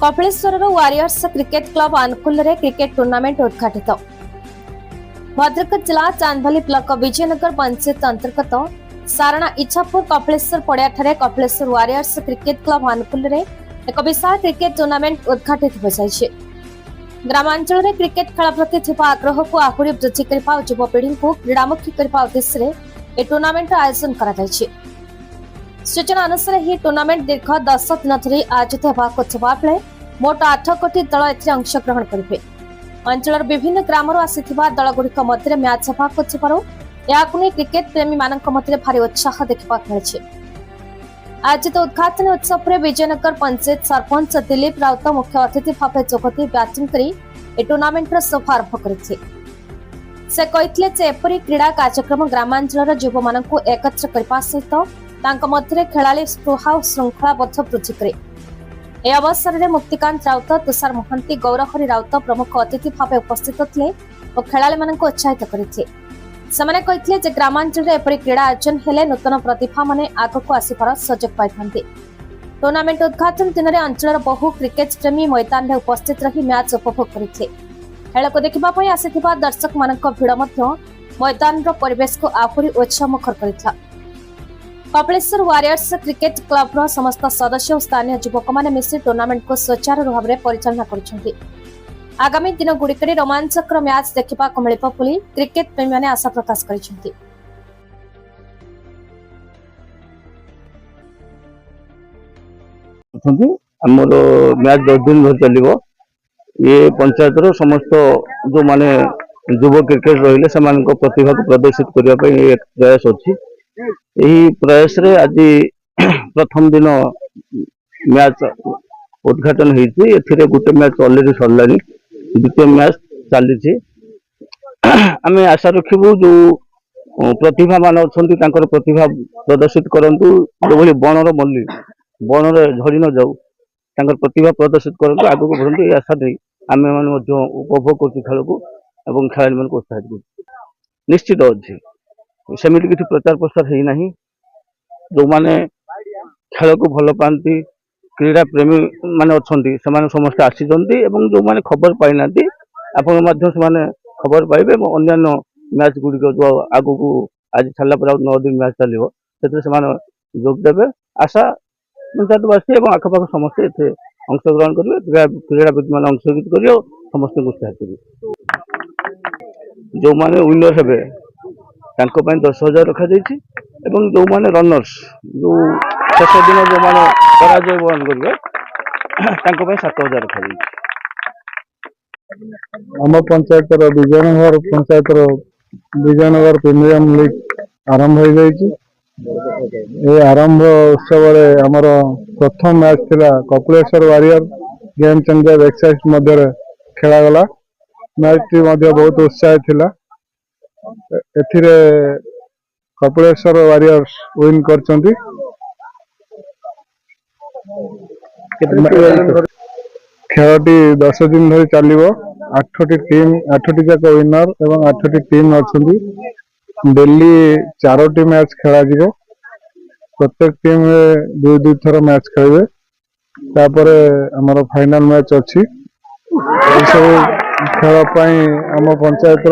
Kapileshwar warriors cricket club आनुकूल cricket tournament उद्घाटित। भद्रक जिला चांदभाली ब्लॉक विजयनगर पंचायत अंतर्गत सारणा इच्छापुर कपिलेश्वर पड़िया कपिलेश्वर वारियर्स क्रिकेट क्लब आनुकूल एक विशाल क्रिकेट टूर्नामेंट उद्घाटित हो जाए। ग्रामांचल क्रिकेट खेल प्रति आग्रह को आहरी वृद्धि करने और युवपीढ़ी को क्रीड़ामुखी करने उद्देश्य ए टूर्नामेंट आयोजन कर सूचना अनुसार यह टूर्नामेंट दीर्घ 10 दिन धरी आयोजित होगा। मोट 8 कोटी दल अंशग्रहण करेंगे। अंचल विभिन्न ग्रामर आसीथिबा दलगुड़िक मध्य मैच होगा। क्रिकेट प्रेमी मानक मध्य भारी उत्साह देखा मिली। आयोजित उद्घाटन उत्सव में विजयनगर पंचायत सरपंच दिलीप राउत मुख्य अतिथि भाव जोगदी बैटिंग कर टूर्नामेंट शुभारंभ करते। से कहते एपरी क्रीड़ा कार्यक्रम ग्रामांचल युवा मानक एकत्र करने सहित खेलाड़ी स्पृहा और श्रृंखलाबद्ध वृद्धि करे। ए अवसर में मुक्तिकांत राउत, तुषार महांती, गौरहरी राउत प्रमुख अतिथि भाव उपस्थित थे और खेलाड़ी मानक उत्साहित करते। सेमाने कहथिले जे ग्रामांचल एपरी क्रीड़ा आयोजन हेले नूतन प्रतिभा माने आगको आसिपार सुजोग पाइथान्ते। टूर्नामेंट उद्घाटन दिन में अंचल बहु क्रिकेट प्रेमी मैदान में उपस्थित रही मैच उपभोग करते। खेल को देखा आसिथिबा दर्शक मानक भिड़ मैदान परिवेश को आहरी उत्साहमुखर करथिला। कपिलेश्वर वारियर्स क्रिकेट क्लब समस्त सदस्य और स्थानीय युवक मैंने मिसी टूर्नामेंट को सुचारू भाव में परिचालना कर आगामी दिन गुड़िक रोमांचकर मैच देखा मिल क्रिकेट प्रेमी मैंने आशा प्रकाश कर। मैच 10 दिन धर चलो। ये पंचायत समस्त जो माने युव क्रिकेट रही से प्रतिभा को प्रदर्शित करने एक प्रयास अच्छी। यही प्रयास रे आज प्रथम दिन मैच उद्घाटन होती। गोटे मैच ऑलरेडी सरलानी, द्वितीय मैच चली। आम आशा रखू जो प्रतिभा मान अच्छा प्रतिभा प्रदर्शित करंतु। जो बनर मल्ली बनर झड़ी न जाऊ प्रतिभा प्रदर्शित करंतु, आगू बढ़ु। ये आशा नहीं आम मैंने उपभोग कर खेल को और खेलाड़ी मान उत्साहित कर निश्चित अच्छी। सेमिति किसी प्रचार प्रसार है नहीं। जो माने खेल को भल पाती क्रीड़ा प्रेमी माने अच्छी से समस्त आसी जो माने खबर पाई ना आपण से खबर पाइबे। अन्य मैच गुड़िक जो आगू को आज छाला पर 9 दिन मैच चलो से जोगदेवे। आशा पंचायतवासी और आखपाख समस्ते ये अंशग्रहण करेंगे। क्रीड़ाविद मान अंशग्रहित कर समस्त उत्साहित करेंगे। जो माने विनर हे 10,000 रखा जाइए। जो माने रनर्स जो शेष दिन जो माने पराजय बहन करेंगे 7,000 रखा जाइए। आम पंचायत विजयनगर प्रीमियम लीग आरंभ हो जाए। आरंभ उत्सव आमर प्रथम मैच थिला Kapileswar warrior game changer exercise मध्य खेलागला। मैच टी बहुत उत्साह थिला। एथिरे कपिलेश्वर वारियर्स विन करचंती। खेलटी 10 दिन धरी चलो। 8टी जाक विनर और 8टी टीम अच्छी। डेली 4टी मैच खेला जीवो। प्रत्येक टीम 2 थर मैच खेले। तापर आमर फाइनल मैच अच्छी। सब खेल आम पंचायत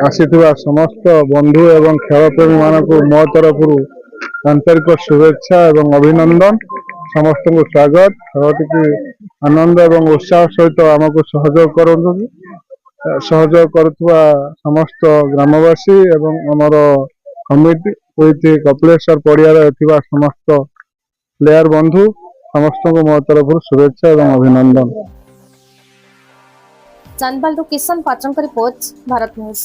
आसीथिबा समस्त बंधु एवं खेल प्रेमी मानक मो तरफ आंतरिक शुभेच्छा और अभिनंदन। समस्त को स्वागत। खेलटी की आनंद और उत्साह सहित आमको सहयोग करुवा समस्त ग्रामवासी एवं आमर कमिटी विथ कपिलेश्वर पड़िया समस्त प्लेयर बंधु समस्त को मो तरफ शुभेच्छा और अभिनंदन। चांदभाल किशन पात्र रिपोर्ट, भारत न्यूज।